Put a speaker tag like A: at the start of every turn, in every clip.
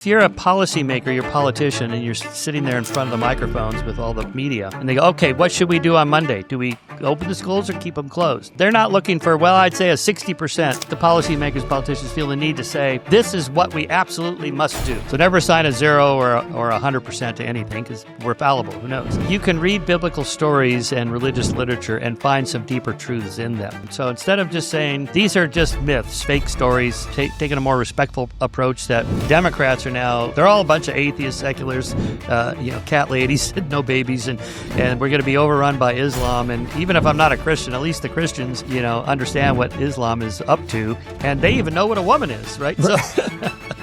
A: If you're a policymaker, you're a politician, and you're sitting there in front of the microphones with all the media, and they go, okay, what should we do on Monday? Do we open the schools or keep them closed? They're not looking for, well, I'd say a 60%. The policymakers, politicians feel the need to say, this is what we absolutely must do. So never assign a 0 or 100% to anything, because we're fallible. Who knows? You can read biblical stories and religious literature and find some deeper truths in them. So instead of just saying, these are just myths, fake stories, taking a more respectful approach that Democrats are now, they're all a bunch of atheists, seculars, cat ladies, no babies, and we're going to be overrun by Islam. And even if I'm not a Christian, at least the Christians, understand what Islam is up to, and they even know what a woman is, right?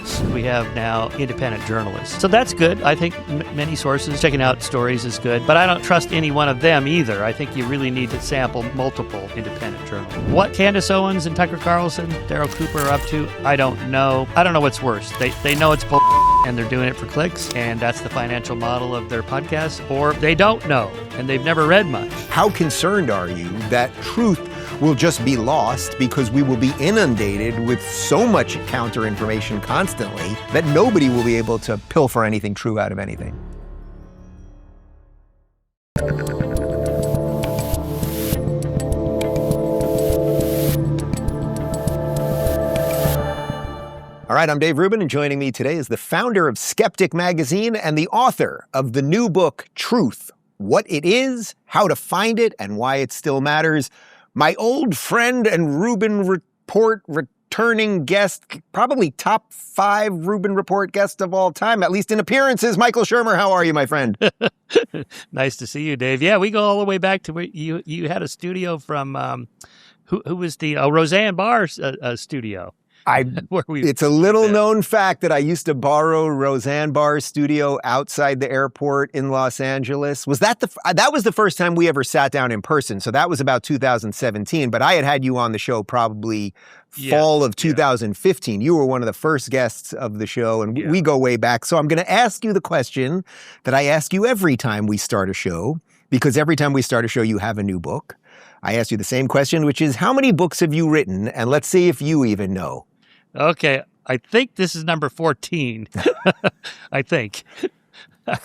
A: So we have now independent journalists. So that's good. I think many sources, checking out stories is good, but I don't trust any one of them either. I think you really need to sample multiple independent journals. What Candace Owens and Tucker Carlson, Daryl Cooper are up to, I don't know. I don't know what's worse. They know it's bull and they're doing it for clicks, and that's the financial model of their podcast, or they don't know and they've never read much.
B: How concerned are you that truth will just be lost because we will be inundated with so much counter information constantly that nobody will be able to pilfer anything true out of anything? All right, I'm Dave Rubin, and joining me today is the founder of Skeptic Magazine and the author of the new book, Truth: What It Is, How to Find It, and Why It Still Matters. My old friend and Rubin Report returning guest, probably top 5 Rubin Report guest of all time, at least in appearances, Michael Shermer. How are you, my friend?
A: Nice to see you, Dave. Yeah, we go all the way back to where you had a studio from, who was the Roseanne Barr's studio. It's a little known fact that I used to borrow Roseanne Barr's studio outside the airport in Los Angeles. That was the first time we ever sat down in person. So that was about 2017. But I had you on the show probably fall of 2015. You were one of the first guests of the show, and we go way back. So I'm going to ask you the question that I ask you every time we start a show, because every time we start a show, you have a new book. I ask you the same question, which is, how many books have you written? And let's see if you even know. Okay, I think this is number 14. I think.
B: Well,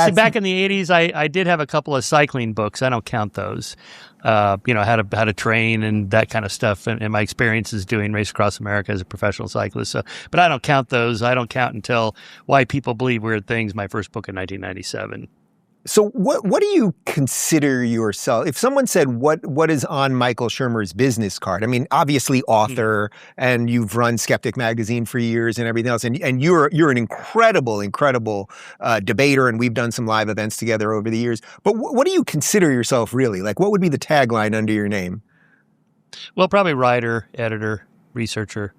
A: see, back in the 80s, I did have a couple of cycling books. I don't count those. How to train and that kind of stuff, and my experiences doing Race Across America as a professional cyclist. So, but I don't count those. I don't count until Why People Believe Weird Things, my first book in 1997.
B: So what do you consider yourself? If someone said, what is on Michael Shermer's business card? I mean, obviously author, and you've run Skeptic Magazine for years and everything else. And you're an incredible debater, and we've done some live events together over the years. But what do you consider yourself really? Like, what would be the tagline under your name?
A: Well, probably writer, editor, researcher.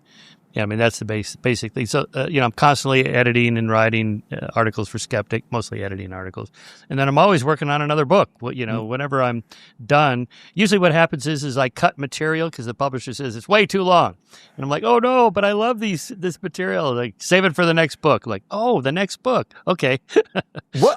A: Yeah, I mean, that's the basic thing. So, I'm constantly editing and writing articles for Skeptic, mostly editing articles. And then I'm always working on another book. Whenever I'm done, usually what happens is I cut material because the publisher says it's way too long. And I'm like, oh, no, but I love this material. Like, save it for the next book. Like, oh, the next book. Okay.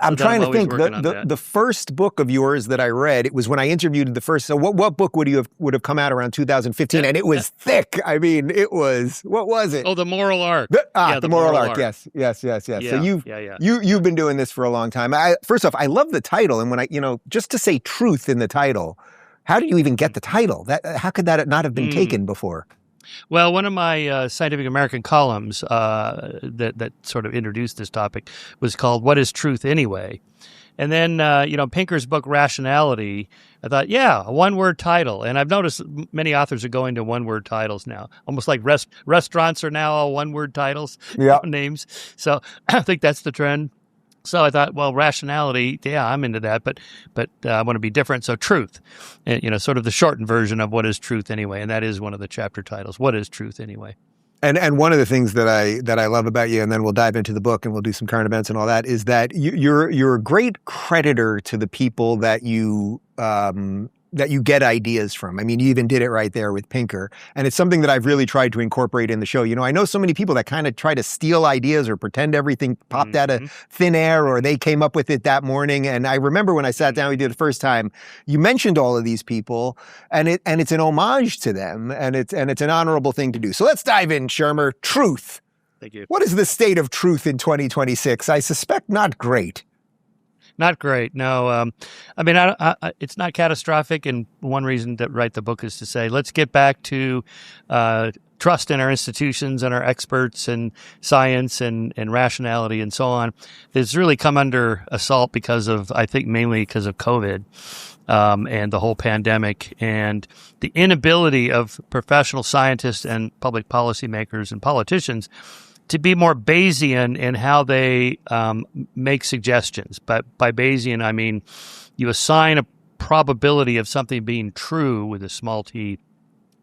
B: I'm trying to think. The first book of yours that I read, it was when I interviewed the first. So what book would have come out around 2015? And it was thick. I mean, it was... What was it?
A: Oh, The Moral Arc.
B: The Moral Arc. Yes.
A: Yeah,
B: So you've been doing this for a long time. First off, I love the title, and when just to say truth in the title, how did you even get the title? How could that not have been taken before?
A: Well, one of my Scientific American columns that sort of introduced this topic was called "What Is Truth Anyway?" And then, Pinker's book, Rationality, I thought, a one-word title. And I've noticed many authors are going to one-word titles now, almost like restaurants are now all one-word titles, names. So I think that's the trend. So I thought, well, rationality, I'm into that, but I want to be different. So truth, sort of the shortened version of what is truth anyway. And that is one of the chapter titles. What is truth anyway?
B: And one of the things that I love about you, and then we'll dive into the book and we'll do some current events and all that, is that you're a great creditor to the people that you get ideas from. I mean, you even did it right there with Pinker. And it's something that I've really tried to incorporate in the show. I know so many people that kind of try to steal ideas or pretend everything popped out of thin air or they came up with it that morning. And I remember when I sat down, we did it the first time, you mentioned all of these people, and it's an homage to them, and it's an honorable thing to do. So let's dive in, Shermer. Truth.
A: Thank you.
B: What is the state of truth in 2026? I suspect not great.
A: Not great. No, I mean, it's not catastrophic. And one reason to write the book is to say, let's get back to trust in our institutions and our experts and science and rationality and so on. It's really come under assault because of, I think, mainly because of COVID and the whole pandemic and the inability of professional scientists and public policymakers and politicians to be more Bayesian in how they make suggestions. But by Bayesian, I mean you assign a probability of something being true with a small t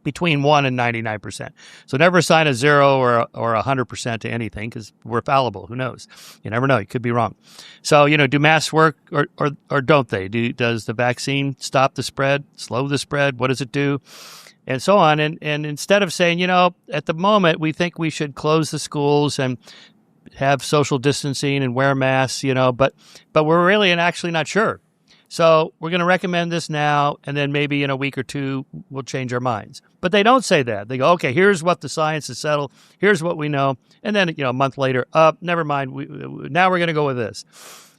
A: between 1 and 99%. So never assign a 0 or 100% to anything because we're fallible. Who knows? You never know. You could be wrong. So, do masks work or don't they? Does the vaccine stop the spread, slow the spread? What does it do? And so on. And instead of saying, at the moment, we think we should close the schools and have social distancing and wear masks, but we're really and actually not sure. So we're going to recommend this now, and then maybe in a week or two, we'll change our minds. But they don't say that. They go, okay, here's what the science has settled. Here's what we know. And then, a month later, never mind. Now we're going to go with this.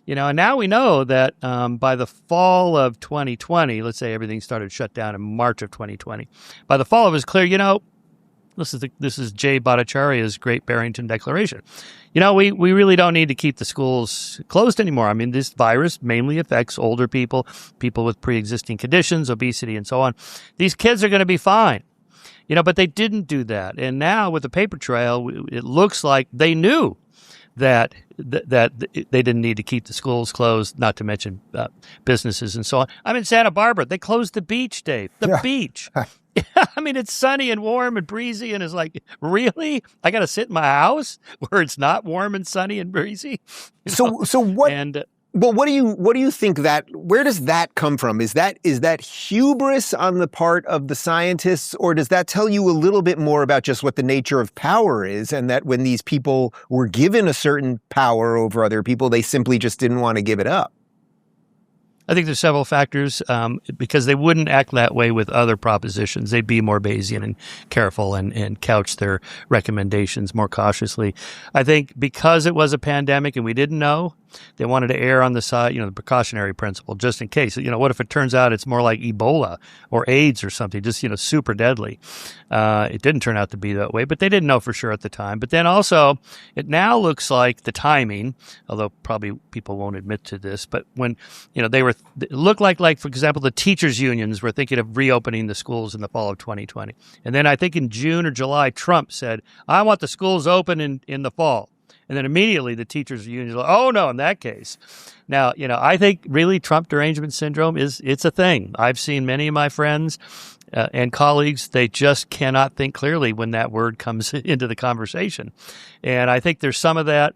A: And now we know that by the fall of 2020, let's say everything started shut down in March of 2020. By the fall, it was clear, this is Jay Bhattacharya's Great Barrington Declaration. We really don't need to keep the schools closed anymore. I mean, this virus mainly affects older people, people with pre-existing conditions, obesity, and so on. These kids are going to be fine. But they didn't do that. And now with the paper trail, it looks like they knew that they didn't need to keep the schools closed, not to mention businesses and so on. I'm in Santa Barbara. They closed the beach, Dave. The beach. I mean, it's sunny and warm and breezy, and it's like, really? I got to sit in my house where it's not warm and sunny and breezy?
B: So what?
A: And
B: Well, what do you think where does that come from? Is that hubris on the part of the scientists, or does that tell you a little bit more about just what the nature of power is, and that when these people were given a certain power over other people, they simply just didn't want to give it up?
A: I think there's several factors because they wouldn't act that way with other propositions. They'd be more Bayesian and careful and couch their recommendations more cautiously. I think because it was a pandemic and we didn't know, they wanted to err on the side, the precautionary principle, just in case. What if it turns out it's more like Ebola or AIDS or something, just, super deadly? It didn't turn out to be that way, but they didn't know for sure at the time. But then also, it now looks like the timing, although probably people won't admit to this, but when, it looked like, for example, the teachers' unions were thinking of reopening the schools in the fall of 2020. And then I think in June or July, Trump said, I want the schools open in the fall. And then immediately the teachers' unions are like, oh, no, in that case. Now, I think really Trump derangement syndrome it's a thing. I've seen many of my friends and colleagues, they just cannot think clearly when that word comes into the conversation. And I think there's some of that.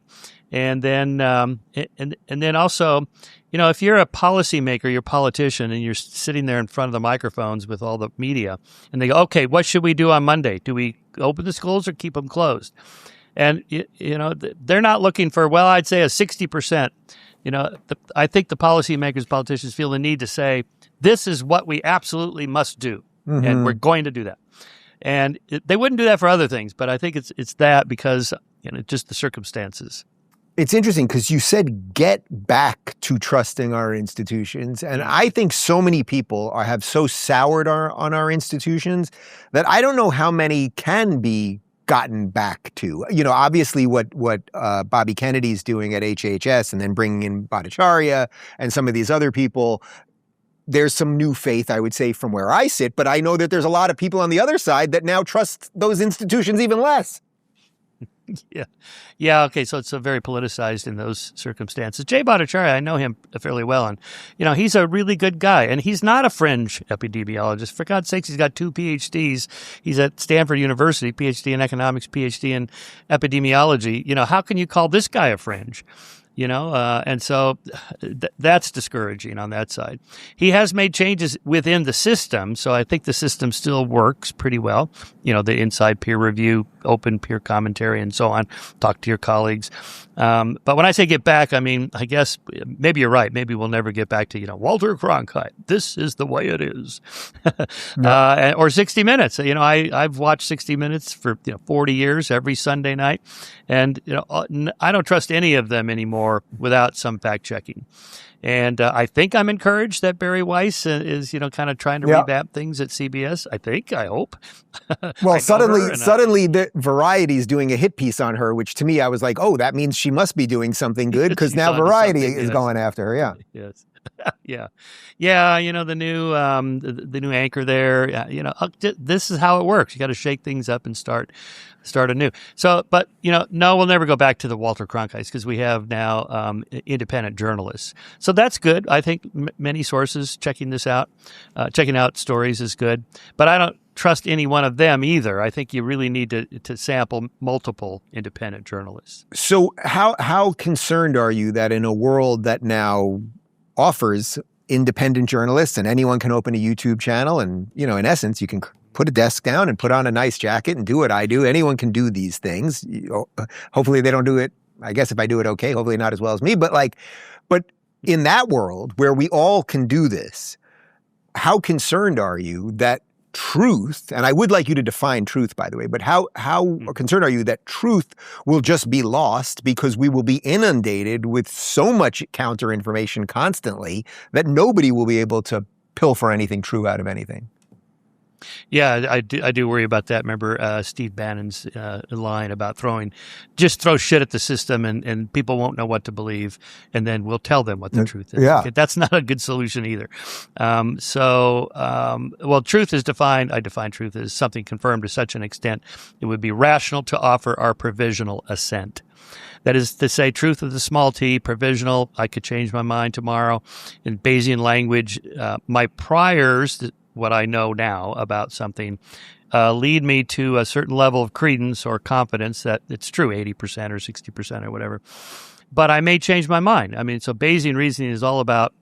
A: And then and then also, if you're a policymaker, you're a politician, and you're sitting there in front of the microphones with all the media, and they go, okay, what should we do on Monday? Do we open the schools or keep them closed? And, they're not looking for, well, I'd say a 60%. I think the policymakers, politicians feel the need to say, this is what we absolutely must do. Mm-hmm. And we're going to do that. And they wouldn't do that for other things. But I think it's that because, just the circumstances.
B: It's interesting because you said get back to trusting our institutions. And I think so many people have so soured on our institutions that I don't know how many can be gotten back to. Obviously what Bobby Kennedy's doing at HHS and then bringing in Bhattacharya and some of these other people, there's some new faith, I would say, from where I sit. But I know that there's a lot of people on the other side that now trust those institutions even less. Yeah. Okay. So it's very politicized in those circumstances. Jay Bhattacharya, I know him fairly well, and he's a really good guy, and he's not a fringe epidemiologist. For God's sakes, he's got 2 PhDs. He's at Stanford University, PhD in economics, PhD in epidemiology. How can you call this guy a fringe? And so that's discouraging on that side. He has made changes within the system, so I think the system still works pretty well. The inside peer review, open peer commentary, and so on. Talk to your colleagues.
A: But when I say get back, I mean, I guess maybe you're right. Maybe we'll never get back to, Walter Cronkite. This is the way it is. Or 60 Minutes. I've watched 60 Minutes for 40 years every Sunday night. And, I don't trust any of them anymore without some fact checking. And I think I'm encouraged that Barry Weiss is, kind of trying to revamp things at CBS. I hope.
B: Well, suddenly the Variety is doing a hit piece on her, which to me, I was like, oh, that means she must be doing something good because now Variety is going after her. Yeah.
A: Yes. Yeah. The new anchor there. This is how it works. You got to shake things up and start anew. So, but no, we'll never go back to the Walter Cronkites because we have now independent journalists. So that's good. I think many sources checking this out, checking out stories is good. But I don't trust any one of them either. I think you really need to sample multiple independent journalists.
B: So how concerned are you that in a world that now offers independent journalists and anyone can open a YouTube channel and, in essence, you can put a desk down and put on a nice jacket and do what I do. Anyone can do these things. Hopefully they don't do it. I guess if I do it, okay, hopefully not as well as me. But in that world where we all can do this, how concerned are you that truth, and I would like you to define truth, by the way, but how concerned are you that truth will just be lost because we will be inundated with so much counter information constantly that nobody will be able to pilfer anything true out of anything?
A: Yeah, I do worry about that. Remember Steve Bannon's line about throw shit at the system and people won't know what to believe, and then we'll tell them what the truth is.
B: Yeah.
A: Okay, that's not a good solution either. Truth is defined. I define truth as something confirmed to such an extent it would be rational to offer our provisional assent. That is to say, truth with a small t, provisional. I could change my mind tomorrow. In Bayesian language, my priors, what I know now about something, lead me to a certain level of credence or confidence that it's true, 80% or 60% or whatever. But I may change my mind. I mean, so Bayesian reasoning is all about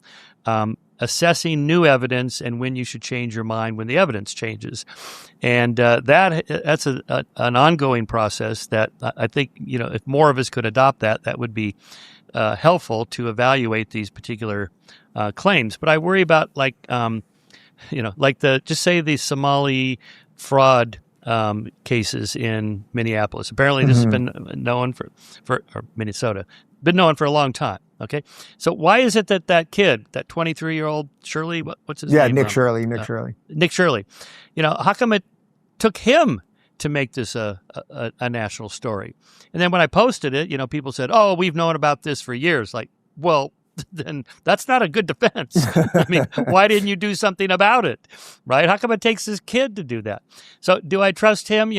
A: assessing new evidence and when you should change your mind when the evidence changes. And that's an ongoing process that I think, if more of us could adopt that would be helpful to evaluate these particular claims. But I worry about just say the Somali fraud cases in Minneapolis. Apparently this has been known for or Minnesota, been known for a long time. Okay. So why is it that kid, that 23-year-old Shirley, what's his name?
B: Yeah, Nick Shirley.
A: Nick Shirley. How come it took him to make this a national story? And then when I posted it, people said, oh, we've known about this for years. Like, well, then that's not a good defense. I mean, why didn't you do something about it, right? How come it takes this kid to do that? So do I trust him?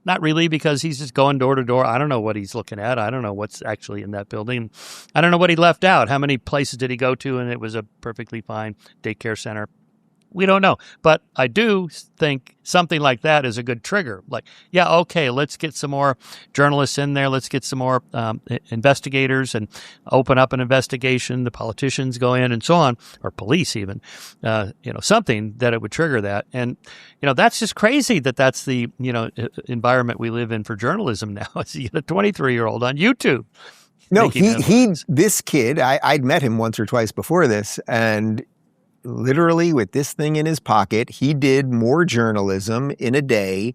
A: Not really, because he's just going door to door. I don't know what he's looking at. I don't know what's actually in that building. I don't know what he left out. How many places did he go to and it was a perfectly fine daycare center? We don't know. But I do think something like that is a good trigger. Like, yeah, okay, let's get some more journalists in there. Let's get some more investigators and open up an investigation. The politicians go in and so on, or police even, something that it would trigger that. And, that's just crazy that's the, environment we live in for journalism now. Is you get a 23-year-old on YouTube.
B: No, this kid, I'd met him once or twice before this, and literally with this thing in his pocket, he did more journalism in a day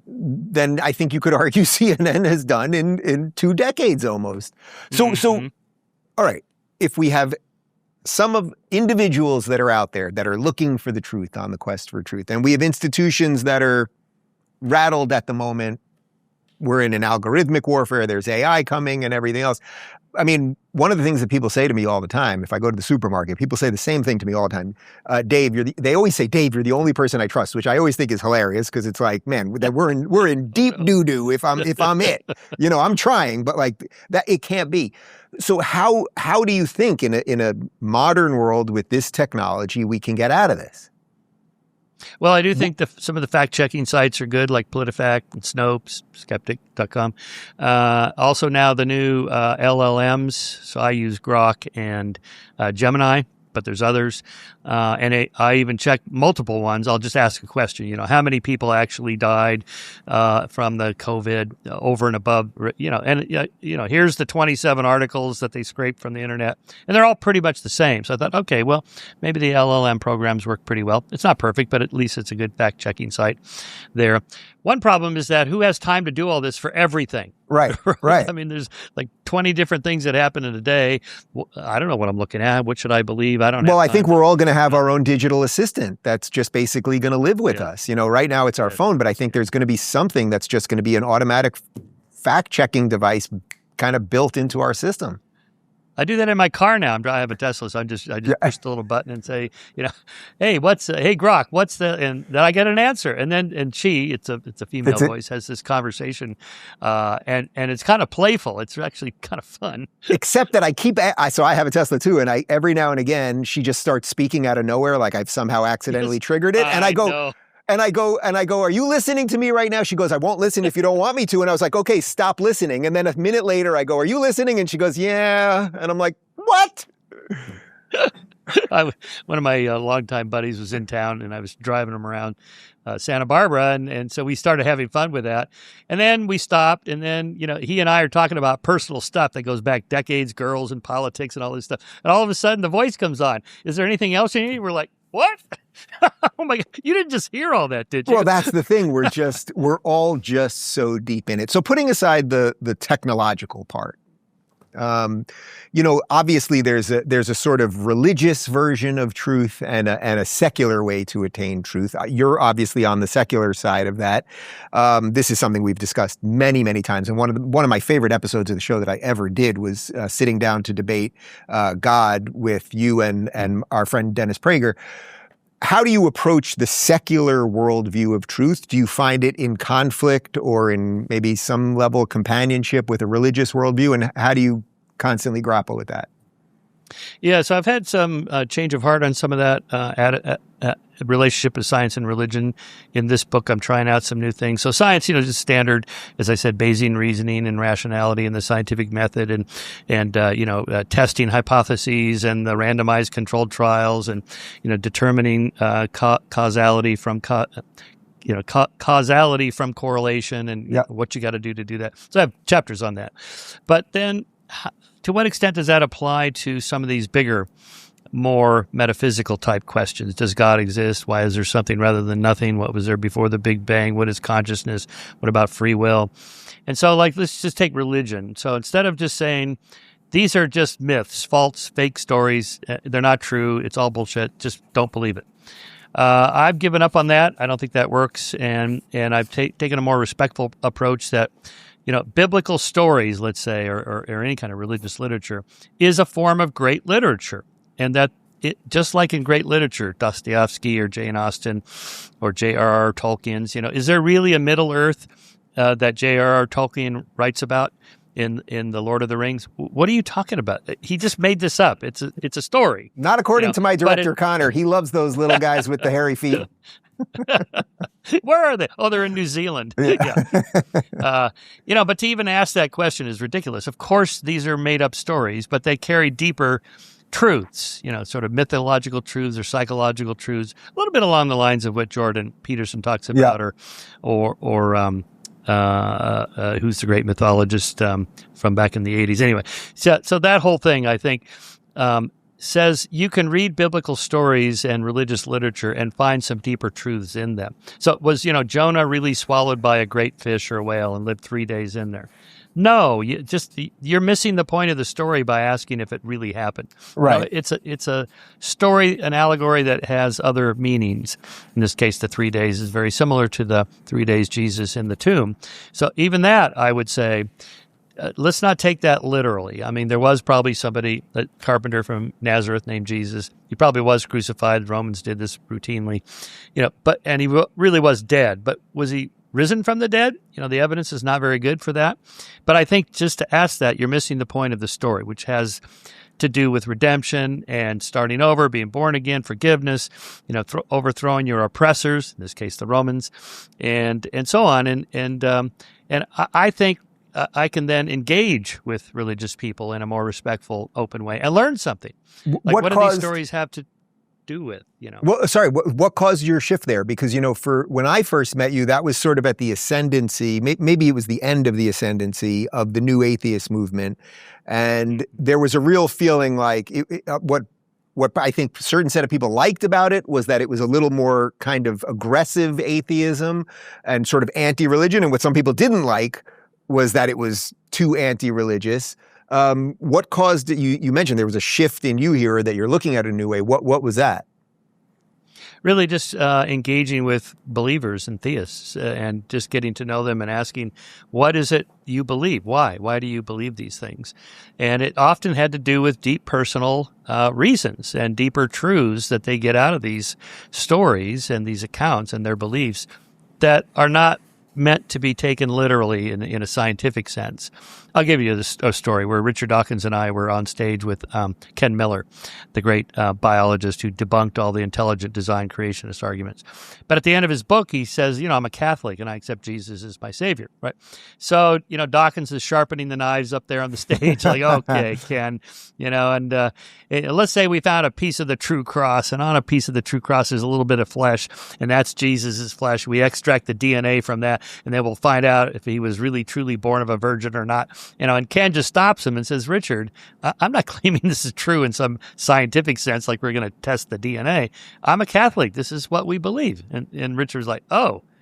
B: than I think you could argue CNN has done in 2 decades almost. So, all right, if we have some of individuals that are out there that are looking for the truth on the quest for truth, and we have institutions that are rattled at the moment, we're in an algorithmic warfare, there's AI coming and everything else. I mean, one of the things that people say to me all the time, if I go to the supermarket, people say the same thing to me all the time. Dave, they always say, Dave, you're the only person I trust, which I always think is hilarious because it's like, man, that we're in deep doo-doo if I'm it. I'm trying, but like that, it can't be. So how do you think in a modern world with this technology we can get out of this?
A: Well, I do think some of the fact-checking sites are good, like PolitiFact and Snopes, Skeptic.com. Also now the new LLMs, so I use Grok and Gemini. but there's others. I even checked multiple ones. I'll just ask a question, how many people actually died from the COVID over and above, here's the 27 articles that they scraped from the internet, and they're all pretty much the same. So I thought, okay, well, maybe the LLM programs work pretty well. It's not perfect, but at least it's a good fact-checking site there. One problem is that who has time to do all this for everything?
B: Right.
A: I mean, there's like 20 different things that happen in a day. I don't know what I'm looking at. What should I believe? I don't know.
B: Well, I think we're all going to have our own digital assistant that's just basically going to live with us. Right now it's our phone, but I think there's going to be something that's just going to be an automatic fact-checking device kind of built into our system.
A: I do that in my car now. I have a Tesla, so I just push the little button and say, hey, hey Grok, and then I get an answer, and she, it's a female voice, has this conversation, and it's kind of playful. It's actually kind of fun.
B: Except that so I have a Tesla too, and every now and again she just starts speaking out of nowhere, like I've somehow accidentally triggered it, and I go. And I go, are you listening to me right now? She goes, I won't listen if you don't want me to. And I was like, okay, stop listening. And then a minute later, I go, are you listening? And she goes, yeah. And I'm like, what?
A: One of my longtime buddies was in town, and I was driving him around Santa Barbara. And so we started having fun with that. And then we stopped. And then, he and I are talking about personal stuff that goes back decades, girls and politics and all this stuff. And all of a sudden, the voice comes on. Is there anything else you need? We're like, what? Oh my God. You didn't just hear all that, did you?
B: Well, that's the thing. We're all just so deep in it. So putting aside the technological part, obviously there's a sort of religious version of truth and a secular way to attain truth. You're obviously on the secular side of that. This is something we've discussed many, many times. And one of my favorite episodes of the show that I ever did was sitting down to debate God with you and our friend Dennis Prager. How do you approach the secular worldview of truth? Do you find it in conflict or in maybe some level of companionship with a religious worldview? And how do you constantly grapple with that?
A: Yeah, so I've had some change of heart on some of that relationship of science and religion. In this book, I'm trying out some new things. So science, just standard, as I said, Bayesian reasoning and rationality and the scientific method and testing hypotheses and the randomized controlled trials and, determining causality from causality from correlation and what you got to do that. So I have chapters on that. But then to what extent does that apply to some of these bigger, more metaphysical type questions? Does God exist? Why is there something rather than nothing? What was there before the Big Bang? What is consciousness? What about free will? And so, let's just take religion. So instead of just saying, these are just myths, false, fake stories, they're not true, it's all bullshit, just don't believe it. I've given up on that. I don't think that works. And I've taken a more respectful approach that, biblical stories, let's say, or any kind of religious literature, is a form of great literature. And that just like in great literature, Dostoevsky or Jane Austen or J.R.R. Tolkien's, is there really a Middle Earth that J.R.R. Tolkien writes about in The Lord of the Rings? What are you talking about? He just made this up. It's a story.
B: Not according to my director, Connor. He loves those little guys with the hairy feet.
A: Where are they? Oh, they're in New Zealand. Yeah. But to even ask that question is ridiculous. Of course, these are made up stories, but they carry deeper truths, sort of mythological truths or psychological truths, a little bit along the lines of what Jordan Peterson talks about, or who's the great mythologist from back in the 80s. Anyway, so that whole thing, I think, says you can read biblical stories and religious literature and find some deeper truths in them. So was, Jonah really swallowed by a great fish or a whale and lived 3 days in there? No, you're missing the point of the story by asking if it really happened.
B: Right.
A: It's a story, an allegory that has other meanings. In this case, the 3 days is very similar to the 3 days Jesus in the tomb. So even that, I would say, let's not take that literally. I mean, there was probably somebody, a carpenter from Nazareth named Jesus. He probably was crucified. The Romans did this routinely, and he really was dead. But was he risen from the dead? The evidence is not very good for that. But I think just to ask that, you're missing the point of the story, which has to do with redemption and starting over, being born again, forgiveness, overthrowing your oppressors, in this case the Romans, and so on. And I think I can then engage with religious people in a more respectful, open way and learn something. Like, what do these stories have to do with,
B: Well, sorry, what caused your shift there? Because, for when I first met you, that was sort of at the ascendancy, maybe it was the end of the ascendancy of the new atheist movement. And there was a real feeling like what I think a certain set of people liked about it was that it was a little more kind of aggressive atheism and sort of anti-religion. And what some people didn't like was that it was too anti-religious. What caused it? You mentioned there was a shift in you here, that you're looking at a new way. What was that?
A: Really just engaging with believers and theists and just getting to know them and asking, what is it you believe? Why? Why do you believe these things? And it often had to do with deep personal reasons and deeper truths that they get out of these stories and these accounts and their beliefs that are not meant to be taken literally in a scientific sense. I'll give you a story where Richard Dawkins and I were on stage with Ken Miller, the great biologist who debunked all the intelligent design creationist arguments. But at the end of his book, he says, I'm a Catholic and I accept Jesus as my savior, right? So, Dawkins is sharpening the knives up there on the stage, like, okay, Ken, and let's say we found a piece of the true cross, and on a piece of the true cross is a little bit of flesh, and that's Jesus's flesh. We extract the DNA from that, and then we'll find out if he was really, truly born of a virgin or not. And Ken just stops him and says, Richard, I'm not claiming this is true in some scientific sense, like we're going to test the DNA. I'm a Catholic. This is what we believe. And Richard's like, okay.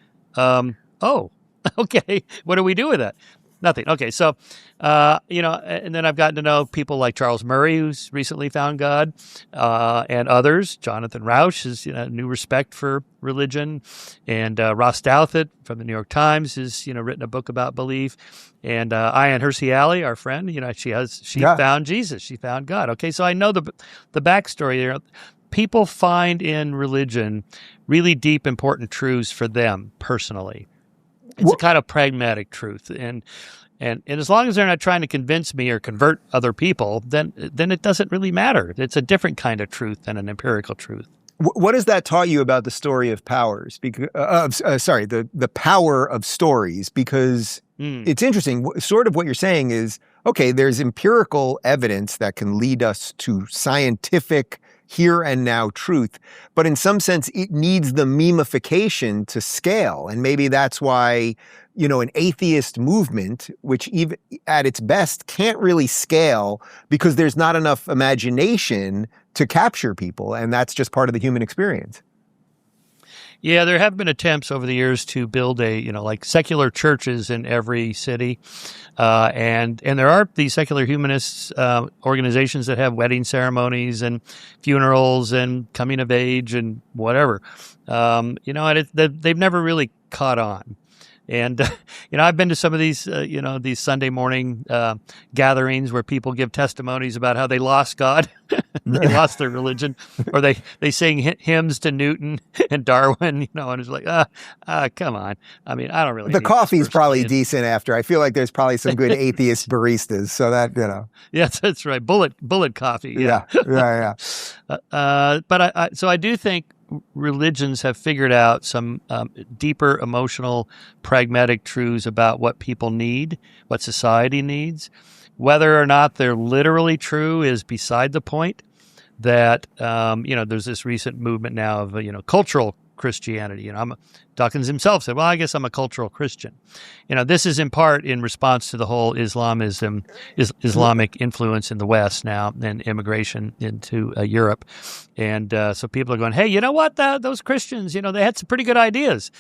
A: What do we do with that? Nothing. Okay, so, and then I've gotten to know people like Charles Murray, who's recently found God, and others. Jonathan Rauch has new respect for religion, and Ross Douthat from the New York Times has written a book about belief, and Ayaan Hirsi Ali, our friend, she found Jesus, she found God. Okay, so I know the backstory there. People find in religion really deep, important truths for them personally. It's a kind of pragmatic truth, and as long as they're not trying to convince me or convert other people, then it doesn't really matter. It's a different kind of truth than an empirical truth.
B: What has that taught you about the story of powers? The power of stories, because it's interesting. Sort of what you're saying is, okay, there's empirical evidence that can lead us to scientific here and now truth, but in some sense it needs the memification to scale. And maybe that's why, an atheist movement, which even at its best can't really scale because there's not enough imagination to capture people. And that's just part of the human experience.
A: Yeah, there have been attempts over the years to build like secular churches in every city. And there are these secular humanist organizations that have wedding ceremonies and funerals and coming of age and whatever. And they've never really caught on. And, I've been to some of these, these Sunday morning gatherings where people give testimonies about how they lost God, they lost their religion, or they sing hymns to Newton and Darwin, and it's like, come on. I mean, I don't really.
B: The coffee's probably decent after. I feel like there's probably some good atheist baristas, so that,
A: Yes, that's right. Bullet coffee. Yeah. But I do think religions have figured out some deeper emotional, pragmatic truths about what people need, what society needs. Whether or not they're literally true is beside the point. That, there's this recent movement now of, cultural Christianity. Dawkins himself said, well, I guess I'm a cultural Christian. This is in part in response to the whole Islamic influence in the West now and immigration into Europe. And so people are going, hey, you know what? Those Christians, they had some pretty good ideas.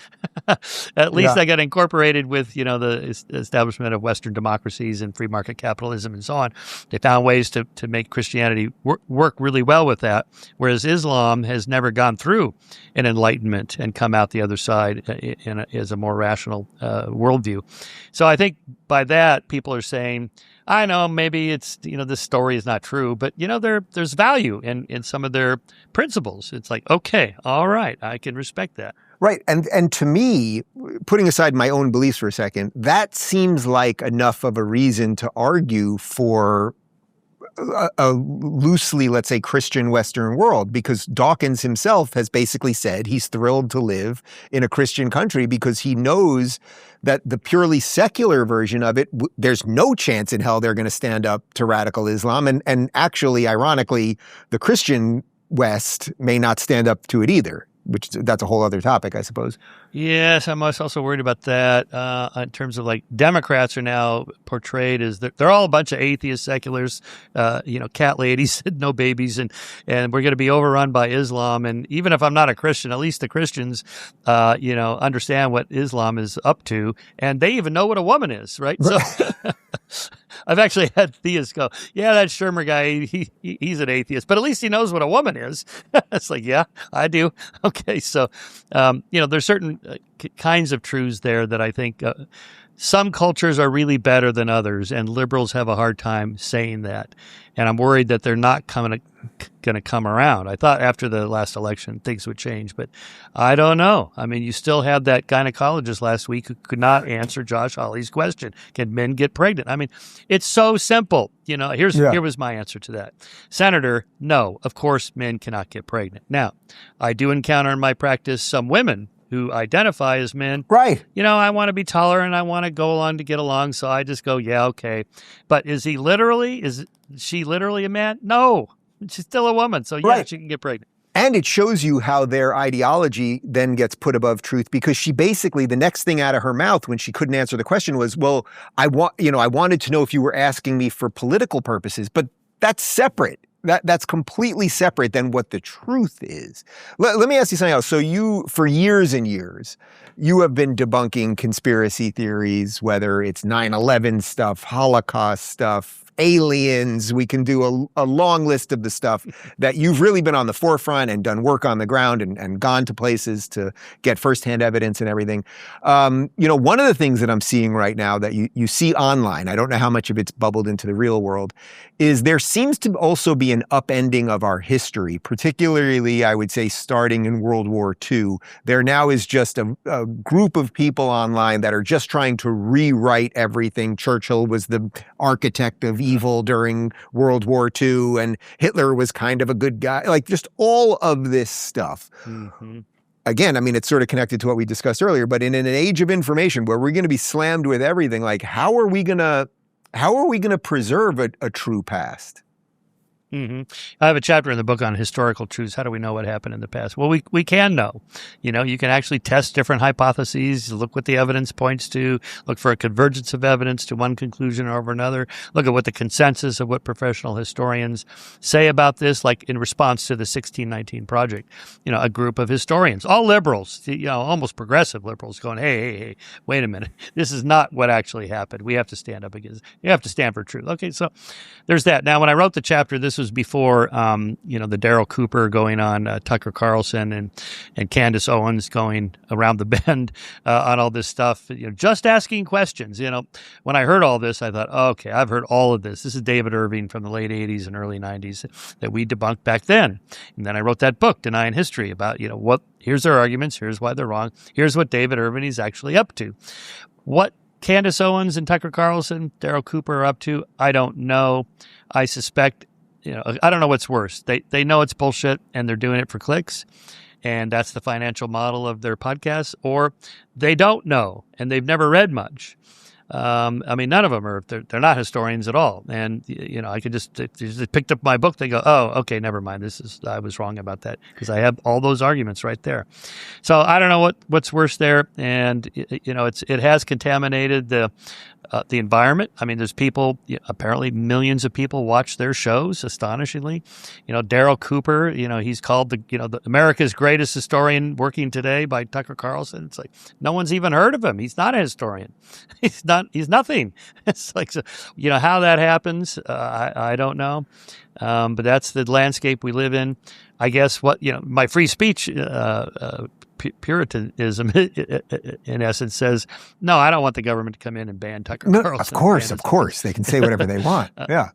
A: At least they got incorporated with, the establishment of Western democracies and free market capitalism and so on. They found ways to make Christianity work really well with that, whereas Islam has never gone through an enlightenment and come out the other side as a more rational worldview. So I think by that, people are saying, I know maybe it's, this story is not true, but, there's value in some of their principles. It's like, okay, all right, I can respect that.
B: Right. And to me, putting aside my own beliefs for a second, that seems like enough of a reason to argue for a loosely, let's say, Christian Western world, because Dawkins himself has basically said he's thrilled to live in a Christian country because he knows that the purely secular version of it, there's no chance in hell they're going to stand up to radical Islam. And actually, ironically, the Christian West may not stand up to it either, which that's a whole other topic, I suppose.
A: Yes, I'm also worried about that in terms of like Democrats are now portrayed as they're all a bunch of atheist seculars, cat ladies, no babies, and we're going to be overrun by Islam. And even if I'm not a Christian, at least the Christians, understand what Islam is up to, and they even know what a woman is, right? So I've actually had theists go, yeah, that Shermer guy, he's an atheist, but at least he knows what a woman is. It's like, yeah, I do. Okay, so there's certain kinds of truths there that I think some cultures are really better than others, and liberals have a hard time saying that. And I'm worried that they're not going to come around. I thought after the last election things would change, but I don't know. I mean, you still had that gynecologist last week who could not answer Josh Hawley's question: can men get pregnant? I mean, it's so simple. Here was my answer to that. Senator, no, of course men cannot get pregnant. Now, I do encounter in my practice some women who identify as men.
B: Right.
A: I want to be tolerant. I want to go along to get along. So I just go, yeah, okay. But is she literally a man? No, she's still a woman. So yeah, She can get pregnant.
B: And it shows you how their ideology then gets put above truth, because she basically, the next thing out of her mouth when she couldn't answer the question was, well, I wanted to know if you were asking me for political purposes, but that's separate. That's completely separate than what the truth is. Let me ask you something else. So you, for years and years, you have been debunking conspiracy theories, whether it's 9/11 stuff, Holocaust stuff, aliens. We can do a long list of the stuff that you've really been on the forefront and done work on the ground and gone to places to get firsthand evidence and everything. One of the things that I'm seeing right now that you see online, I don't know how much of it's bubbled into the real world, is there seems to also be an upending of our history, particularly, I would say, starting in World War II. There now is just a group of people online that are just trying to rewrite everything. Churchill was the architect of evil during World War II, and Hitler was kind of a good guy. Like, just all of this stuff. Mm-hmm. Again, I mean, it's sort of connected to what we discussed earlier, but in an age of information where we're going to be slammed with everything, like, how are we going to preserve a true past?
A: Mm-hmm. I have a chapter in the book on historical truths. How do we know what happened in the past? Well, we can know. You can actually test different hypotheses, look what the evidence points to, look for a convergence of evidence to one conclusion over another, look at what the consensus of what professional historians say about this, like in response to the 1619 Project. A group of historians, all liberals, almost progressive liberals, going, hey, wait a minute. This is not what actually happened. We have to stand up against it. You have to stand for truth. Okay, so there's that. Now, when I wrote the chapter, this was before, the Daryl Cooper going on Tucker Carlson and Candace Owens going around the bend on all this stuff, just asking questions. When I heard all this, I thought, okay, I've heard all of this. This is David Irving from the late 80s and early 90s that we debunked back then. And then I wrote that book, Denying History, about, here's their arguments, here's why they're wrong, here's what David Irving is actually up to. What Candace Owens and Tucker Carlson, Daryl Cooper are up to, I don't know. I suspect, I don't know what's worse. They know it's bullshit and they're doing it for clicks, and that's the financial model of their podcast, or they don't know and they've never read much. None of them are, they're not historians at all. And, I could just picked up my book. They go, oh, okay, never mind. I was wrong about that, because I have all those arguments right there. So I don't know what's worse there. And, it has contaminated the environment. I mean, there's people, apparently millions of people watch their shows, astonishingly. Daryl Cooper, he's called the America's greatest historian working today by Tucker Carlson. It's like, no one's even heard of him. He's not a historian. He's nothing. It's like, so, how that happens, I don't know. But that's the landscape we live in. I guess my free speech, Puritanism, in essence, says, no, I don't want the government to come in and ban Tucker Carlson.
B: Of course. They can say whatever they want. Yeah.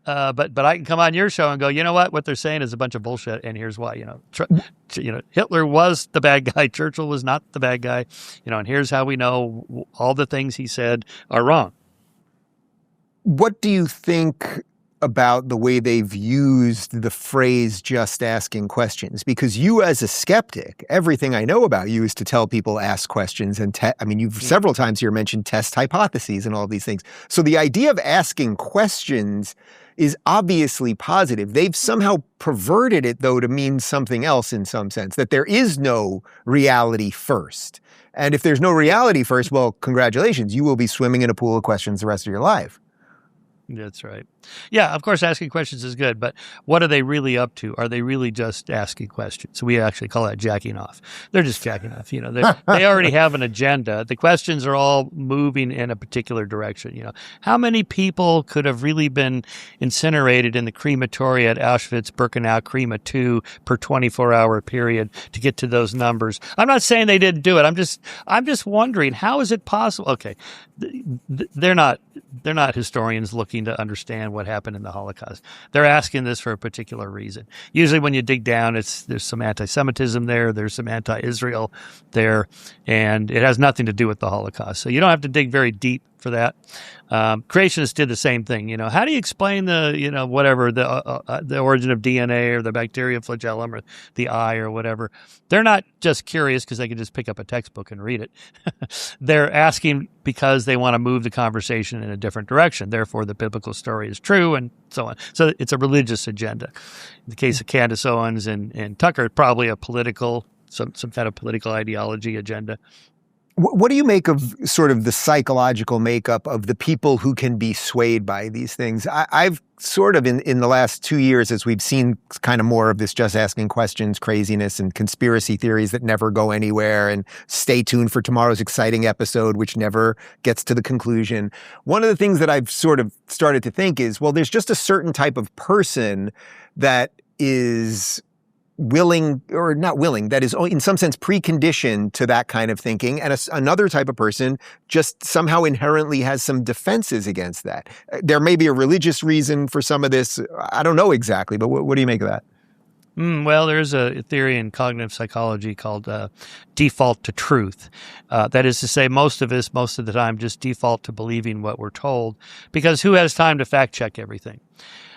A: But I can come on your show and go, you know what they're saying is a bunch of bullshit, and here's why. Hitler was the bad guy, Churchill was not the bad guy, and here's how we know all the things he said are wrong.
B: What do you think about the way they've used the phrase just asking questions, because you as a skeptic, everything I know about you is to tell people ask questions and you've several times here mentioned test hypotheses and all these things. So the idea of asking questions is obviously positive. They've somehow perverted it, though, to mean something else in some sense, that there is no reality first. And if there's no reality first, well, congratulations, you will be swimming in a pool of questions the rest of your life.
A: That's right. Yeah, of course, asking questions is good, but what are they really up to? Are they really just asking questions? We actually call that jacking off. They're just jacking off. They already have an agenda. The questions are all moving in a particular direction. How many people could have really been incinerated in the crematoria at Auschwitz-Birkenau Crema 2 per 24-hour period to get to those numbers? I'm not saying they didn't do it. I'm just wondering, how is it possible? Okay, they're not historians looking to understand what happened in the Holocaust. They're asking this for a particular reason. Usually when you dig down, there's some anti-Semitism there's some anti-Israel there, and it has nothing to do with the Holocaust. So you don't have to dig very deep for that. Creationists did the same thing. How do you explain the origin of DNA or the bacteria flagellum or the eye or whatever? They're not just curious because they can just pick up a textbook and read it. They're asking because they want to move the conversation in a different direction. Therefore, the biblical story is true and so on. So it's a religious agenda. In the case of Candace Owens and Tucker, probably a political, some kind of political ideology agenda.
B: What do you make of sort of the psychological makeup of the people who can be swayed by these things? I've sort of in the last 2 years, as we've seen kind of more of this just asking questions, craziness and conspiracy theories that never go anywhere, and stay tuned for tomorrow's exciting episode, which never gets to the conclusion. One of the things that I've sort of started to think is, well, there's just a certain type of person that is willing or not willing, that is in some sense preconditioned to that kind of thinking. And another type of person just somehow inherently has some defenses against that. There may be a religious reason for some of this. I don't know exactly, but what do you make of that?
A: Well, there's a theory in cognitive psychology called default to truth. That is to say, most of us, most of the time, just default to believing what we're told, because who has time to fact check everything?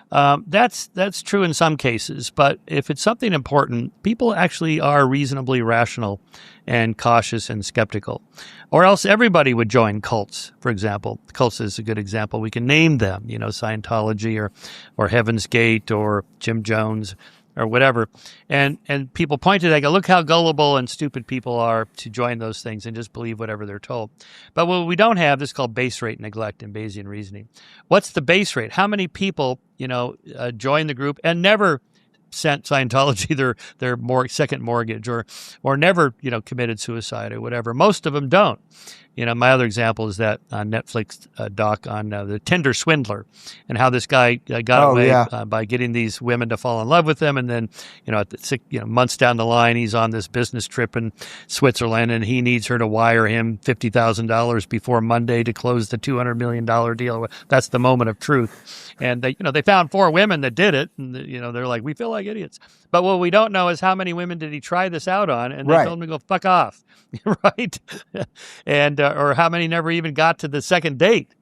A: That's true in some cases, but if it's something important, people actually are reasonably rational and cautious and skeptical. Or else everybody would join cults, for example. Cults is a good example. We can name them, Scientology or Heaven's Gate or Jim Jones or whatever. And people point to that, go, look how gullible and stupid people are to join those things and just believe whatever they're told. But what we don't have is called base rate neglect in Bayesian reasoning. What's the base rate? How many people, join the group and never sent Scientology their second mortgage or never, committed suicide or whatever? Most of them don't. My other example is that Netflix doc on the Tinder swindler and how this guy got away by getting these women to fall in love with him. And then, months down the line, he's on this business trip in Switzerland and he needs her to wire him $50,000 before Monday to close the $200 million deal. That's the moment of truth. And they found 4 women that did it. And, they're like, we feel like idiots. But what we don't know is how many women did he try this out on? And they told him to go fuck off. Right. And, or how many never even got to the second date,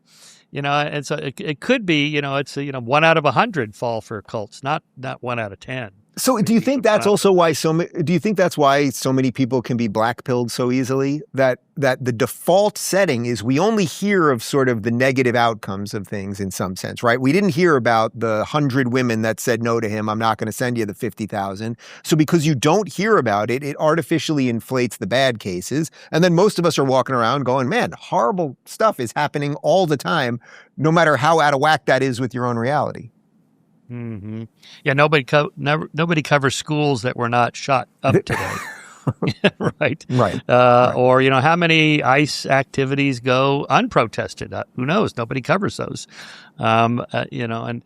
A: and so it could be, it's 1 out of 100 fall for cults, not 1 out of 10.
B: So do you think that's also why do you think that's why so many people can be blackpilled so easily? That the default setting is we only hear of sort of the negative outcomes of things in some sense, right? We didn't hear about the 100 women that said no to him. I'm not going to send you the 50,000. So because you don't hear about it, it artificially inflates the bad cases. And then most of us are walking around going, man, horrible stuff is happening all the time, no matter how out of whack that is with your own reality.
A: Mm-hmm. Yeah, nobody covers schools that were not shot up today. Right. Or how many ICE activities go unprotested? Who knows? Nobody covers those. And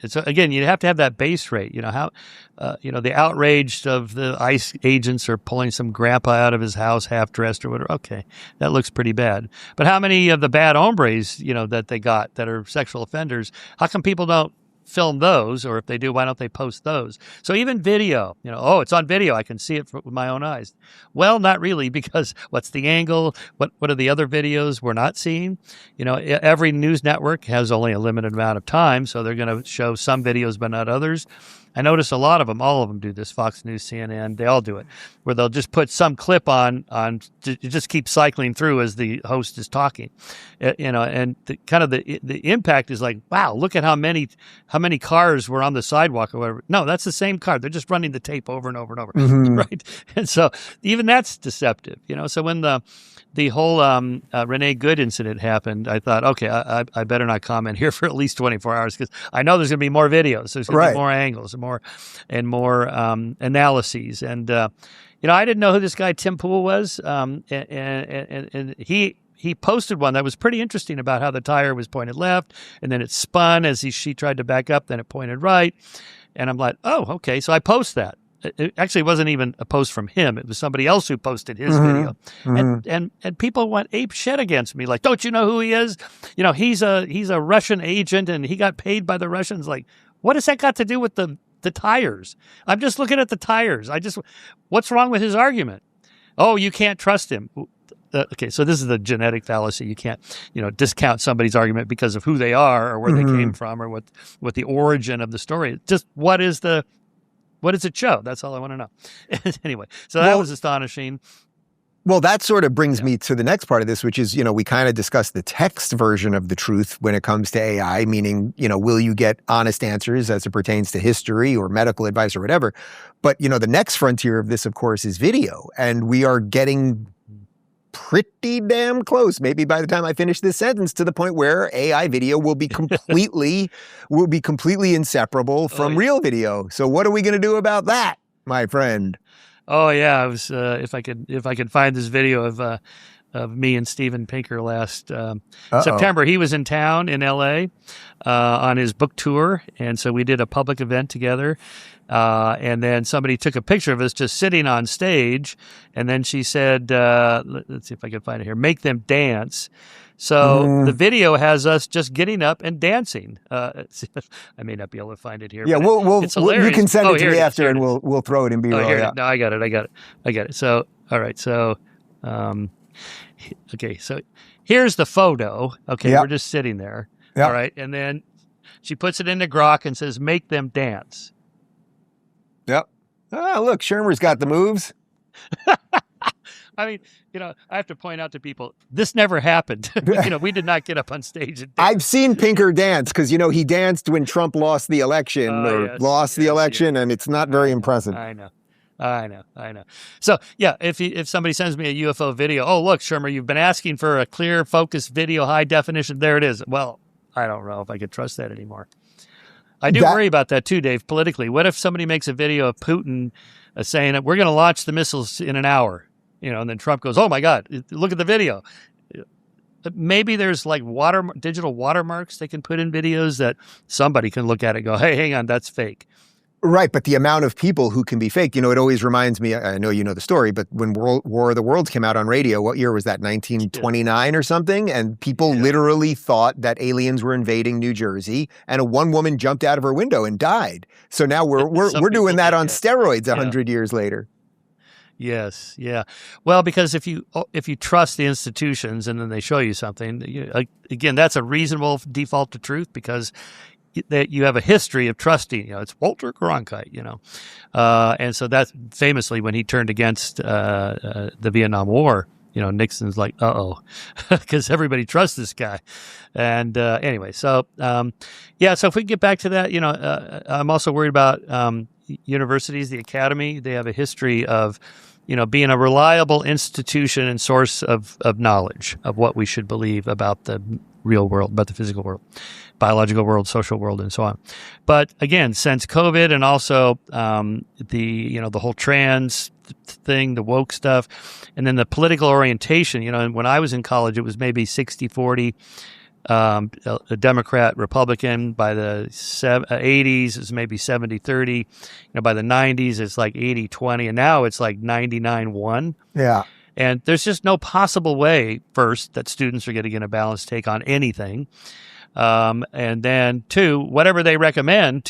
A: so again, you have to have that base rate. The outrage of the ICE agents are pulling some grandpa out of his house half dressed or whatever. Okay, that looks pretty bad. But how many of the bad hombres that they got that are sexual offenders? How come people don't film those, or if they do, why don't they post those? So even video, it's on video. I can see it with my own eyes. Well, not really, because what's the angle? What are the other videos we're not seeing? Every news network has only a limited amount of time, so they're going to show some videos but not others. I notice all of them do this, Fox News, CNN, they all do it, where they'll just put some clip on just keep cycling through as the host is talking, and the impact is like, wow, look at how many cars were on the sidewalk or whatever. No, that's the same car. They're just running the tape over and over and over, right? And so even that's deceptive, So when the whole Renee Good incident happened, I thought, okay, I better not comment here for at least 24 hours, because I know there's going to be more videos. There's going to be more angles and more analyses. And, I didn't know who this guy Tim Pool was. And he posted one that was pretty interesting about how the tire was pointed left, and then it spun as she tried to back up, then it pointed right. And I'm like, oh, okay. So I post that. It actually wasn't even a post from him. It was somebody else who posted his video. And people went ape shit against me. Like, don't you know who he is? He's a Russian agent and he got paid by the Russians. Like, what has that got to do with the tires? I'm just looking at the tires. What's wrong with his argument? Oh, you can't trust him. Okay, so this is the genetic fallacy. You can't, discount somebody's argument because of who they are or where they came from or what the origin of the story is. Just what does it show? That's all I want to know. Anyway, so that was astonishing.
B: Well, that sort of brings me to the next part of this, which is, we kind of discussed the text version of the truth when it comes to AI, meaning, will you get honest answers as it pertains to history or medical advice or whatever? But, the next frontier of this, of course, is video. And we are getting pretty damn close, maybe by the time I finish this sentence, to the point where AI video will be completely inseparable from real video. So what are we going to do about that, my friend?
A: Oh yeah, I was if I could find this video of me and Steven Pinker last September. He was in town in L.A. On his book tour, and so we did a public event together. And then somebody took a picture of us just sitting on stage, and then she said, let's see if I can find it here, make them dance. So the video has us just getting up and dancing. I may not be able to find it here.
B: Yeah, you can send it to me after, and we'll throw it in B-roll.
A: No, I got it. So, all right. So, okay. So here's the photo. Okay, we're just sitting there. Yep. All right, and then she puts it into Grok and says, "Make them dance."
B: Yep. Ah, look, Shermer's got the moves.
A: I mean, I have to point out to people, this never happened. We did not get up on stage and dance.
B: I've seen Pinker dance because, he danced when Trump lost the election and it's not very impressive.
A: I know. So, yeah, if somebody sends me a UFO video, oh, look, Shermer, you've been asking for a clear, focused video, high definition. There it is. Well, I don't know if I could trust that anymore. I do worry about that too, Dave, politically. What if somebody makes a video of Putin saying that we're going to launch the missiles in an hour, and then Trump goes, oh my God, look at the video. Maybe there's like digital watermarks they can put in videos that somebody can look at it and go, hey, hang on, that's fake.
B: Right, but the amount of people who can be faked, it always reminds me, I know you know the story, but when War of the Worlds came out on radio, what year was that, 1929 or something? And people literally thought that aliens were invading New Jersey, and one woman jumped out of her window and died. So now we're doing that on steroids 100 years later.
A: Yes, yeah. Well, because if you trust the institutions and then they show you something, again, that's a reasonable default to truth because that you have a history of trusting, it's Walter Cronkite, and so that's famously when he turned against the Vietnam War, Nixon's like, uh-oh, because everybody trusts this guy. And anyway, so so if we get back to that, I'm also worried about universities, the academy. They have a history of being a reliable institution and source of knowledge of what we should believe about the real world, about the physical world, biological world, social world, and so on. But again, since COVID and also the whole trans thing, the woke stuff, and then the political orientation, and when I was in college, it was maybe 60-40, a Democrat, Republican. By the 80s, it's maybe 70-30. By the 90s, it's like 80-20, and now it's like 99-1. Yeah. And there's just no possible way, first, that students are going to get a balanced take on anything. And then two, whatever they recommend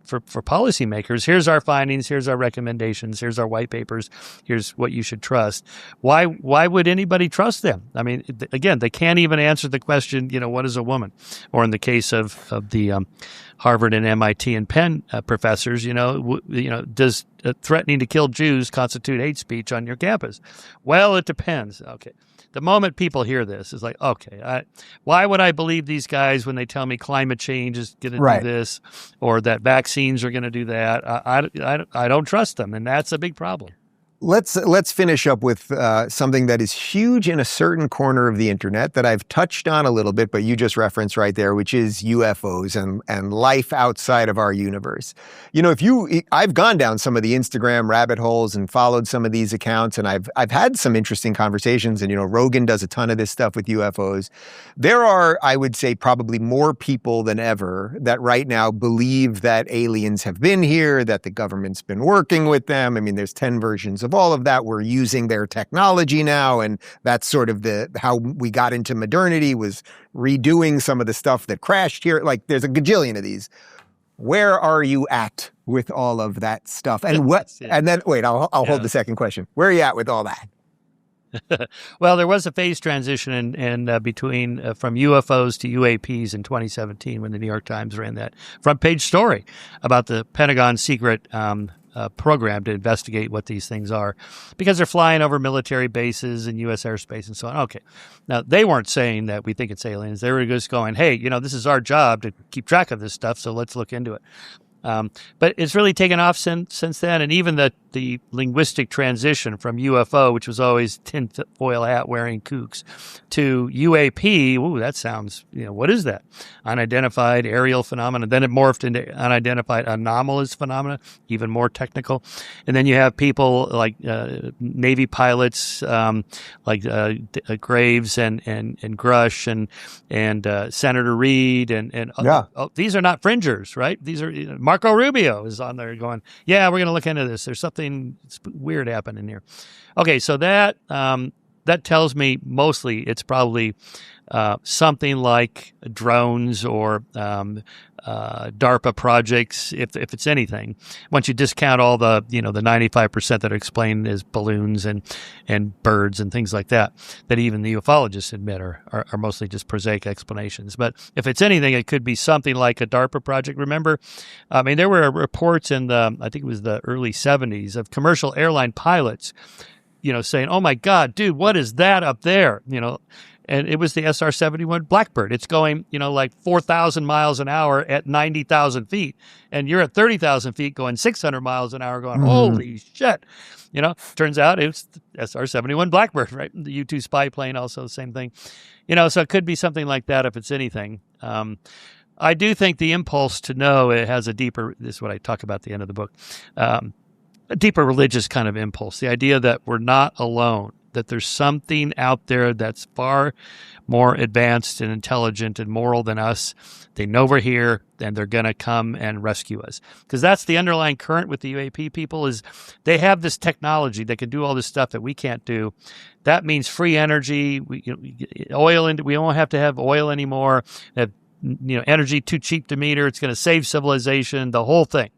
A: for policymakers, here's our findings, here's our recommendations, here's our white papers, here's what you should trust. Why would anybody trust them? I mean, again, they can't even answer the question, what is a woman? Or in the case of the Harvard and MIT and Penn professors, does threatening to kill Jews constitute hate speech on your campus? Well, it depends. Okay. The moment people hear this, it's like, okay, why would I believe these guys when they tell me climate change is going to do this or that vaccines are going to do that? I don't trust them, and that's a big problem.
B: Let's finish up with something that is huge in a certain corner of the internet that I've touched on a little bit, but you just referenced right there, which is UFOs and life outside of our universe. I've gone down some of the Instagram rabbit holes and followed some of these accounts, and I've had some interesting conversations. And Rogan does a ton of this stuff with UFOs. There are, I would say, probably more people than ever that right now believe that aliens have been here, that the government's been working with them. I mean, there's 10 versions of all of that. We're using their technology now, and that's sort of how we got into modernity, was redoing some of the stuff that crashed here. Like, there's a gajillion of these. Where are you at with all of that stuff? And And then wait, I'll hold the second question. Where are you at with all that?
A: Well, there was a phase transition between from UFOs to UAPs in 2017 when the New York Times ran that front page story about the Pentagon's secret program to investigate what these things are, because they're flying over military bases and U.S. airspace and so on. Okay. Now, they weren't saying that we think it's aliens. They were just going, hey, this is our job to keep track of this stuff, so let's look into it. But it's really taken off since then, and even the linguistic transition from UFO, which was always tinfoil hat wearing kooks, to UAP. Ooh, that sounds, what is that? Unidentified aerial phenomena. Then it morphed into unidentified anomalous phenomena, even more technical. And then you have people like Navy pilots, like Graves and Grush and Senator Reid and these are not fringers, right? These are Marco Rubio is on there going, yeah, we're going to look into this. There's something weird happening here. Okay, so that tells me mostly it's probably something like drones or DARPA projects, if it's anything. Once you discount all the the 95% that are explained as balloons and birds and things like that even the ufologists admit are mostly just prosaic explanations. But if it's anything, it could be something like a DARPA project. Remember, I mean, there were reports in I think it was the early 70s of commercial airline pilots, saying, "Oh my God, dude, what is that up there?" And it was the SR-71 Blackbird. It's going, like 4,000 miles an hour at 90,000 feet. And you're at 30,000 feet going 600 miles an hour going, holy shit. Turns out it's the SR-71 Blackbird, right? The U-2 spy plane, also the same thing. So it could be something like that if it's anything. I do think the impulse to know it has a deeper, this is what I talk about at the end of the book, a deeper religious kind of impulse. The idea that we're not alone, that there's something out there that's far more advanced and intelligent and moral than us. They know we're here, and they're going to come and rescue us. Because that's the underlying current with the UAP people, is they have this technology that can do all this stuff that we can't do. That means free energy. We won't have to have oil anymore. Energy too cheap to meter. It's going to save civilization, the whole thing.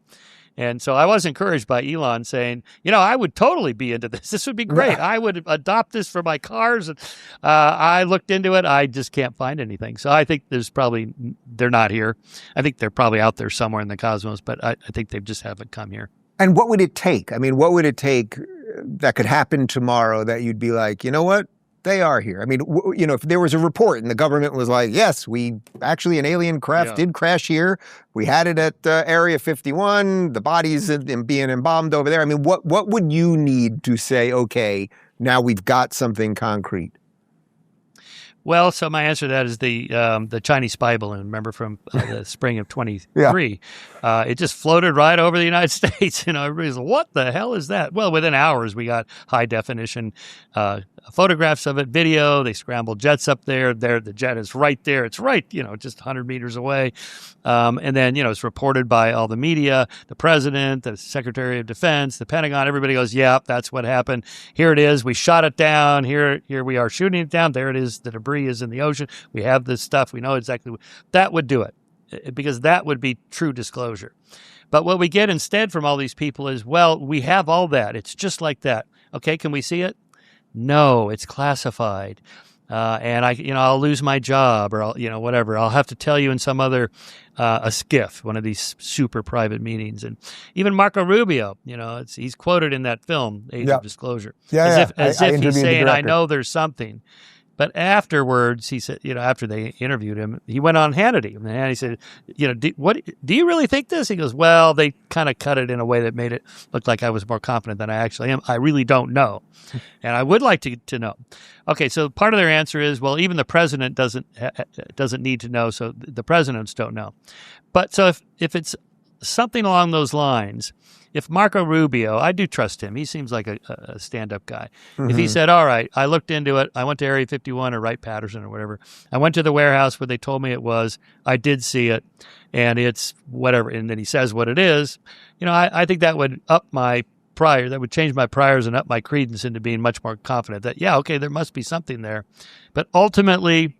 A: And so I was encouraged by Elon saying, I would totally be into this. This would be great. I would adopt this for my cars. And I looked into it. I just can't find anything. So I think they're not here. I think they're probably out there somewhere in the cosmos, but I think they just haven't come here.
B: And what would it take? I mean, what would it take that could happen tomorrow that you'd be like, you know what? They are here. I mean, if there was a report and the government was like, yes, an alien craft did crash here. We had it at Area 51. The bodies being embalmed over there. I mean, what would you need to say, okay, now we've got something concrete?
A: Well, so my answer to that is the Chinese spy balloon. Remember from the spring of 23? It just floated right over the United States. Everybody's like, what the hell is that? Well, within hours, we got high definition photographs of it, video. They scrambled jets up there. The jet is right there. It's right, just 100 meters away. And then, it's reported by all the media, the president, the Secretary of Defense, the Pentagon. Everybody goes, yeah, that's what happened. Here it is. We shot it down. Here we are shooting it down. There it is, the debris. debris is in the ocean. We have this stuff. We know exactly. That would do it, because that would be true disclosure. But what we get instead from all these people is, well, we have all that. It's just like that. Okay, can we see it? No, it's classified. And I'll lose my job, or I'll, whatever. I'll have to tell you in some other, a skiff, one of these super private meetings. And even Marco Rubio, he's quoted in that film, Age of Disclosure. As if he's saying, I know there's something. But afterwards, he said, after they interviewed him, he went on Hannity. And he said, do you really think this? He goes, well, they kind of cut it in a way that made it look like I was more confident than I actually am. I really don't know. And I would like to know. Okay, so part of their answer is, well, even the president doesn't need to know, so the presidents don't know. But so if it's something along those lines, if Marco Rubio, I do trust him. He seems like a stand-up guy. Mm-hmm. If he said, all right, I looked into it. I went to Area 51 or Wright-Patterson or whatever. I went to the warehouse where they told me it was. I did see it, and it's whatever. And then he says what it is. I think that would up my prior. That would change my priors and up my credence into being much more confident that, okay, there must be something there. But ultimately,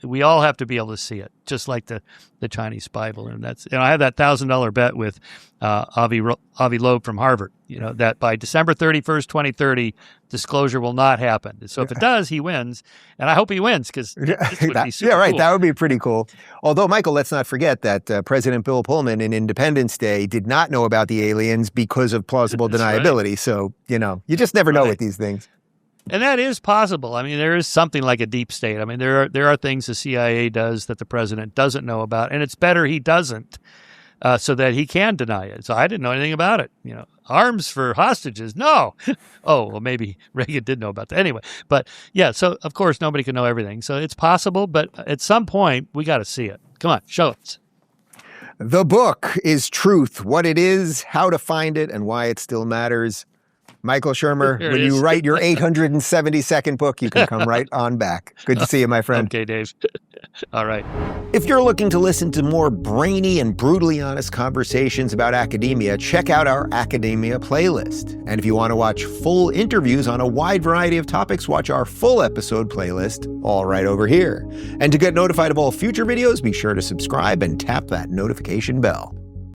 A: we all have to be able to see it, just like the Chinese spy balloon. That's I have that $1,000 bet with Avi Loeb from Harvard. That by December 31st, 2030, disclosure will not happen. So if it does, he wins, and I hope he wins, because this would be super cool.
B: That would be pretty cool. Although, Michael, let's not forget that President Bill Pullman in Independence Day did not know about the aliens because of plausible deniability. Right. So you just never know with these things.
A: And that is possible. I mean, there is something like a deep state. I mean, there are things the CIA does that the president doesn't know about, and it's better he doesn't, so that he can deny it. So I didn't know anything about it. Arms for hostages? No. Oh, well, maybe Reagan did know about that. Anyway, but yeah, so of course nobody can know everything. So it's possible, but at some point we got to see it. Come on, show us.
B: The book is Truth: What It Is, How to Find It, and Why It Still Matters. Michael Shermer, when you write your 872nd book, you can come right on back. Good to see you, my friend.
A: Okay, Dave. All right.
B: If you're looking to listen to more brainy and brutally honest conversations about academia, check out our Academia playlist. And if you want to watch full interviews on a wide variety of topics, watch our full episode playlist, all right over here. And to get notified of all future videos, be sure to subscribe and tap that notification bell.